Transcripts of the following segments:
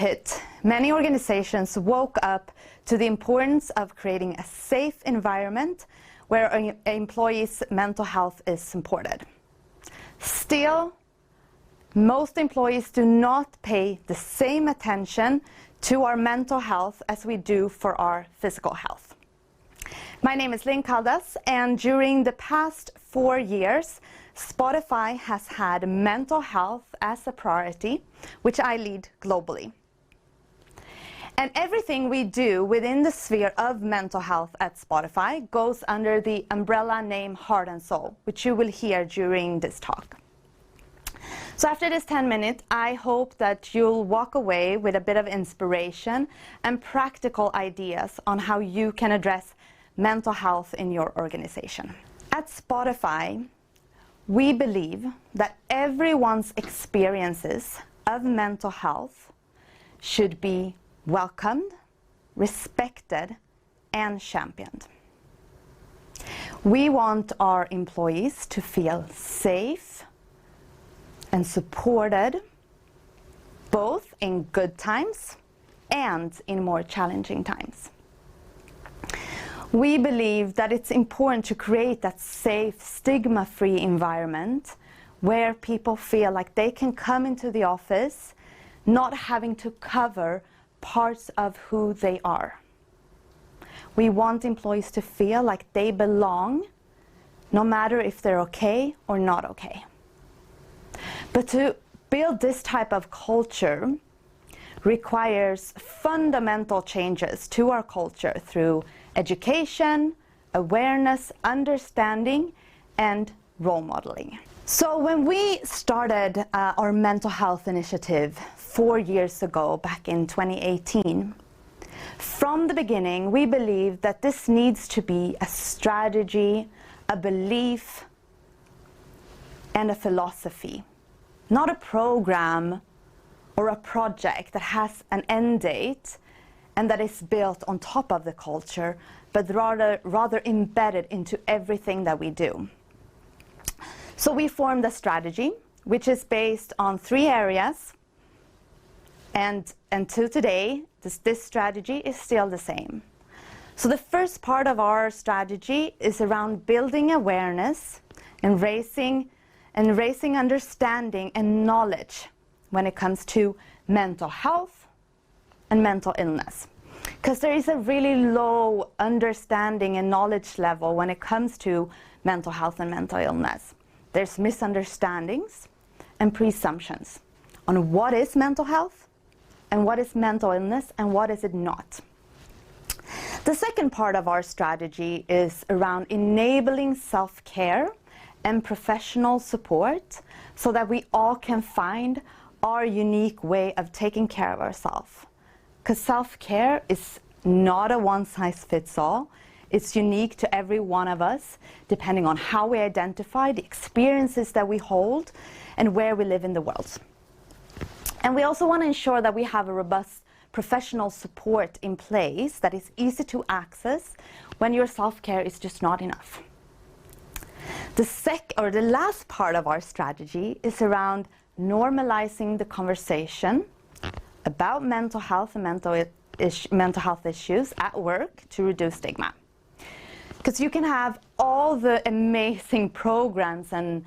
hit, many organizations woke up to the importance of creating a safe environment where employees' mental health is supported. Still, most employees do not pay the same attention to our mental health as we do for our physical health. My name is Linn Caldas, and during the past 4 years, Spotify has had mental health as a priority, which I lead globally. And everything we do within the sphere of mental health at Spotify goes under the umbrella name Heart and Soul, which you will hear during this talk. So after this 10 minutes, I hope that you'll walk away with a bit of inspiration and practical ideas on how you can address mental health in your organization. At Spotify, we believe that everyone's experiences of mental health should be welcomed, respected, and championed. We want our employees to feel safe and supported, both in good times and in more challenging times. We believe that it's important to create that safe, stigma-free environment where people feel like they can come into the office not having to cover parts of who they are. We want employees to feel like they belong, no matter if they're okay or not okay. But to build this type of culture requires fundamental changes to our culture through education, awareness, understanding, and role modeling. So when we started our mental health initiative 4 years ago, back in 2018, from the beginning we believed that this needs to be a strategy, a belief, and a philosophy, not a program or a project that has an end date and that is built on top of the culture, but rather embedded into everything that we do. So we formed a strategy which is based on 3 areas, and until today this strategy is still the same. So the first part of our strategy is around building awareness and raising understanding and knowledge when it comes to mental health and mental illness. Because there is a really low understanding and knowledge level when it comes to mental health and mental illness. There's misunderstandings and presumptions on what is mental health and what is mental illness and what is it not. The second part of our strategy is around enabling self-care and professional support so that we all can find our unique way of taking care of ourselves. Because self-care is not a one-size-fits-all. It's unique to every one of us, depending on how we identify, the experiences that we hold, and where we live in the world. And we also want to ensure that we have a robust professional support in place that is easy to access when your self-care is just not enough. The last part of our strategy is around normalizing the conversation about mental health and mental health issues at work to reduce stigma. Because you can have all the amazing programs and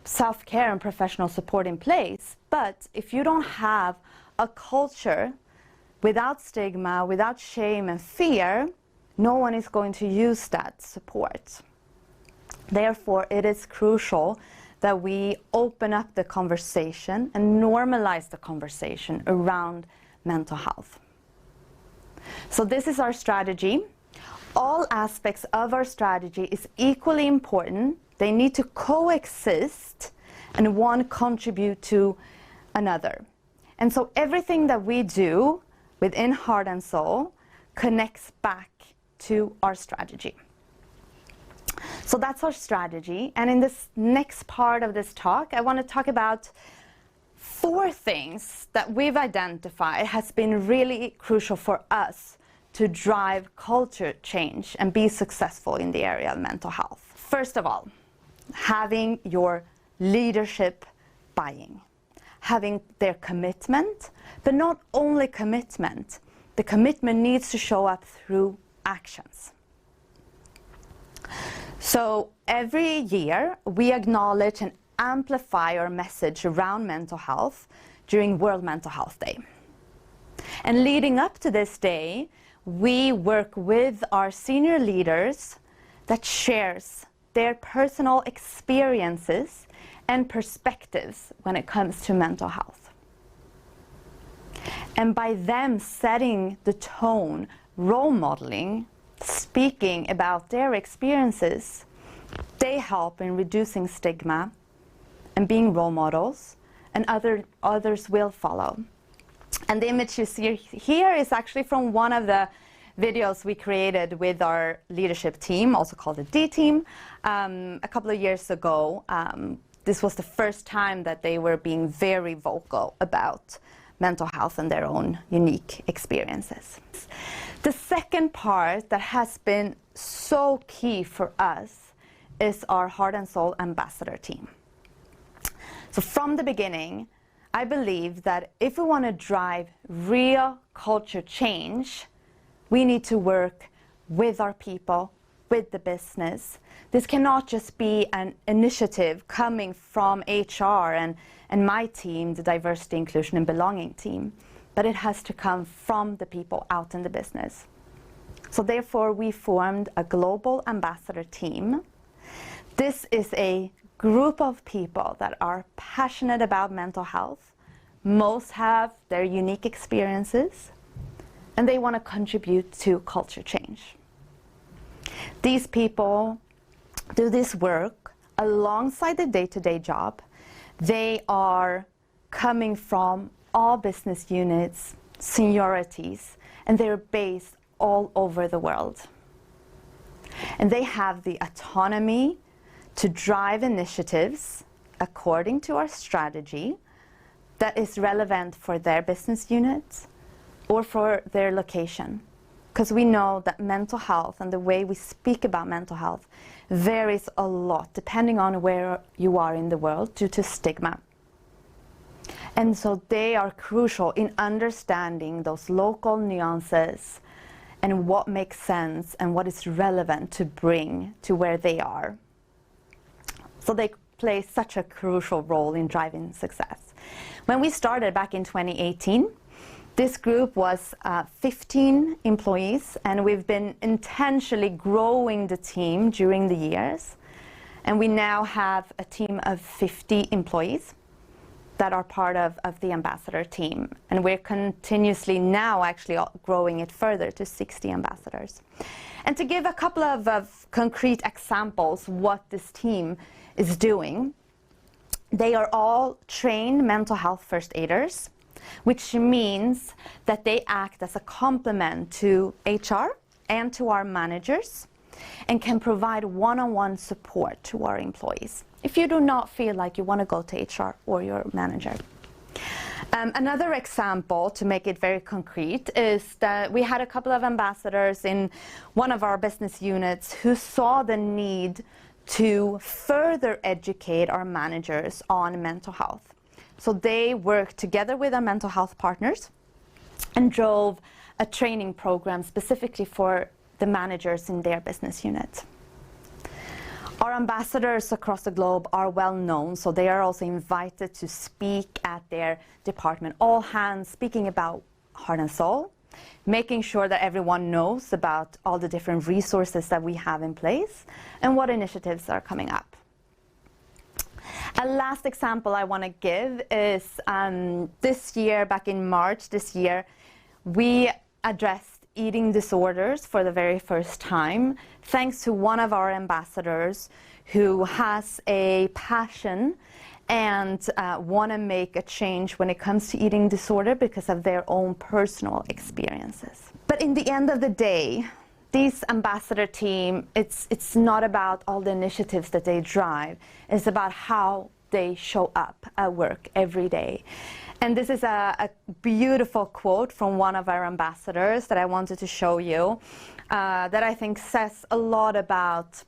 self-care and professional support in place, but if you don't have a culture without stigma, without shame and fear, no one is going to use that support. Therefore, it is crucial that we open up the conversation and normalize the conversation around mental health. So this is our strategy. All aspects of our strategy is equally important. They need to coexist and one contribute to another. And so everything that we do within Heart and Soul connects back to our strategy. So that's our strategy. And in this next part of this talk, I want to talk about 4 things that we've identified has been really crucial for us to drive culture change and be successful in the area of mental health. First of all, having your leadership buy-in. having their commitment, but not only commitment. The commitment needs to show up through actions. So every year we acknowledge and amplify our message around mental health during World Mental Health Day. And leading up to this day, we work with our senior leaders that shares their personal experiences and perspectives when it comes to mental health. And by them setting the tone, role modeling, speaking about their experiences, they help in reducing stigma and being role models, and others will follow. And the image you see here is actually from one of the videos we created with our leadership team, also called the D team, a couple of years ago. This was the first time that they were being very vocal about mental health and their own unique experiences. The second part that has been so key for us is our Heart and Soul Ambassador team. So from the beginning, I believe that if we want to drive real culture change, we need to work with our people, with the business. This cannot just be an initiative coming from HR and my team, the Diversity, Inclusion and Belonging team, but it has to come from the people out in the business. So therefore we formed a global ambassador team. This is a group of people that are passionate about mental health. Most have their unique experiences, and they want to contribute to culture change. These people do this work alongside the day-to-day job. They are coming from all business units, seniorities, and they're based all over the world. And they have the autonomy to drive initiatives according to our strategy that is relevant for their business units or for their location. Because we know that mental health and the way we speak about mental health varies a lot depending on where you are in the world due to stigma. And so they are crucial in understanding those local nuances and what makes sense and what is relevant to bring to where they are. So they play such a crucial role in driving success. When we started back in 2018, this group was 15 employees, and we've been intentionally growing the team during the years. And we now have a team of 50 employees that are part of the ambassador team. And we're continuously now actually growing it further to 60 ambassadors. And to give a couple of concrete examples what this team is doing, they are all trained mental health first aiders, which means that they act as a complement to HR and to our managers and can provide one-on-one support to our employees if you do not feel like you want to go to HR or your manager. Another example, to make it very concrete, is that we had a couple of ambassadors in one of our business units who saw the need to further educate our managers on mental health. So they worked together with our mental health partners and drove a training program specifically for the managers in their business unit. Our ambassadors across the globe are well known, so they are also invited to speak at their department all hands, speaking about heart and soul, making sure that everyone knows about all the different resources that we have in place and what initiatives are coming up. A last example I want to give is this year, back in March this year, we addressed eating disorders for the very first time, thanks to one of our ambassadors who has a passion and want to make a change when it comes to eating disorder because of their own personal experiences. But in the end of the day, this ambassador team, it's not about all the initiatives that they drive, it's about how they show up at work every day. And this is a beautiful quote from one of our ambassadors that I wanted to show you, that I think says a lot about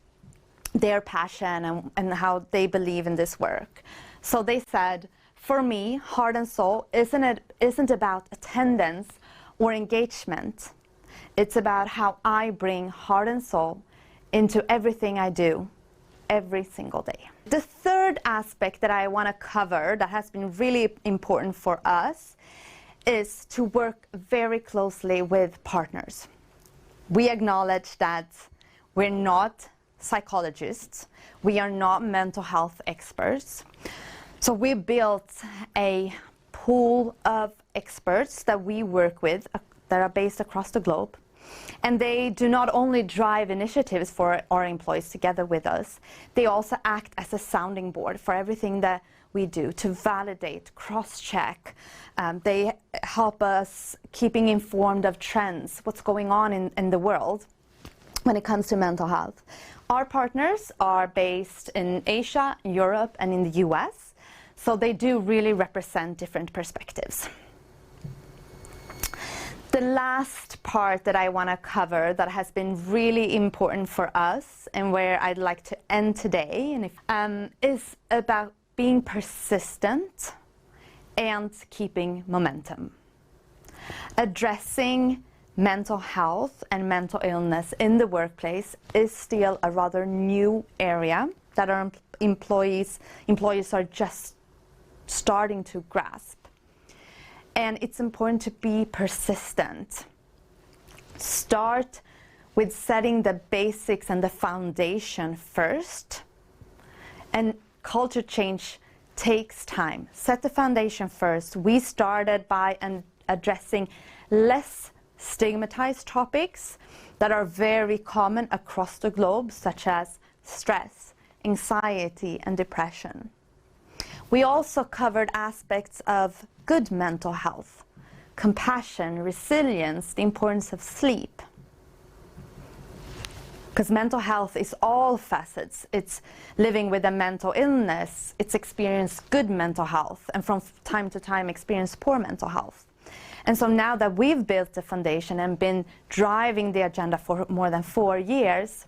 their passion and how they believe in this work. So they said, For me, heart and soul isn't about attendance or engagement. It's about how I bring heart and soul into everything I do every single day. The third aspect that I want to cover that has been really important for us is to work very closely with partners. We acknowledge that we're not psychologists, we are not mental health experts. So we built a pool of experts that we work with that are based across the globe. And they do not only drive initiatives for our employees together with us, they also act as a sounding board for everything that we do to validate, cross-check. They help us keeping informed of trends, what's going on in the world when it comes to mental health. Our partners are based in Asia, Europe, and in the US, so they do really represent different perspectives. The last part that I want to cover that has been really important for us and where I'd like to end today is about being persistent and keeping momentum. Addressing mental health and mental illness in the workplace is still a rather new area that our employees are just starting to grasp. And it's important to be persistent. Start with setting the basics and the foundation first. And culture change takes time. Set the foundation first. We started by addressing less stigmatized topics that are very common across the globe, such as stress, anxiety, and depression. We also covered aspects of good mental health, compassion, resilience, the importance of sleep. Because mental health is all facets. It's living with a mental illness, it's experience good mental health, and from time to time experience poor mental health. And so now that we've built the foundation and been driving the agenda for more than 4 years,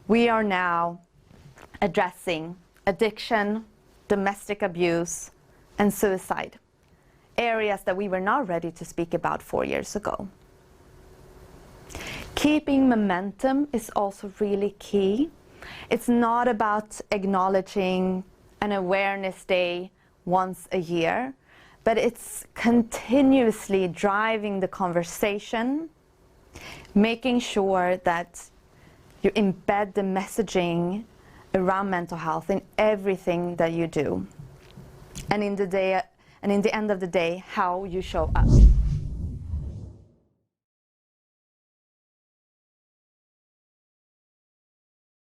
we are now addressing addiction, domestic abuse, and suicide. Areas that we were not ready to speak about 4 years ago. Keeping momentum is also really key. It's not about acknowledging an awareness day once a year, but it's continuously driving the conversation, making sure that you embed the messaging around mental health in everything that you do. And in the end of the day, how you show up.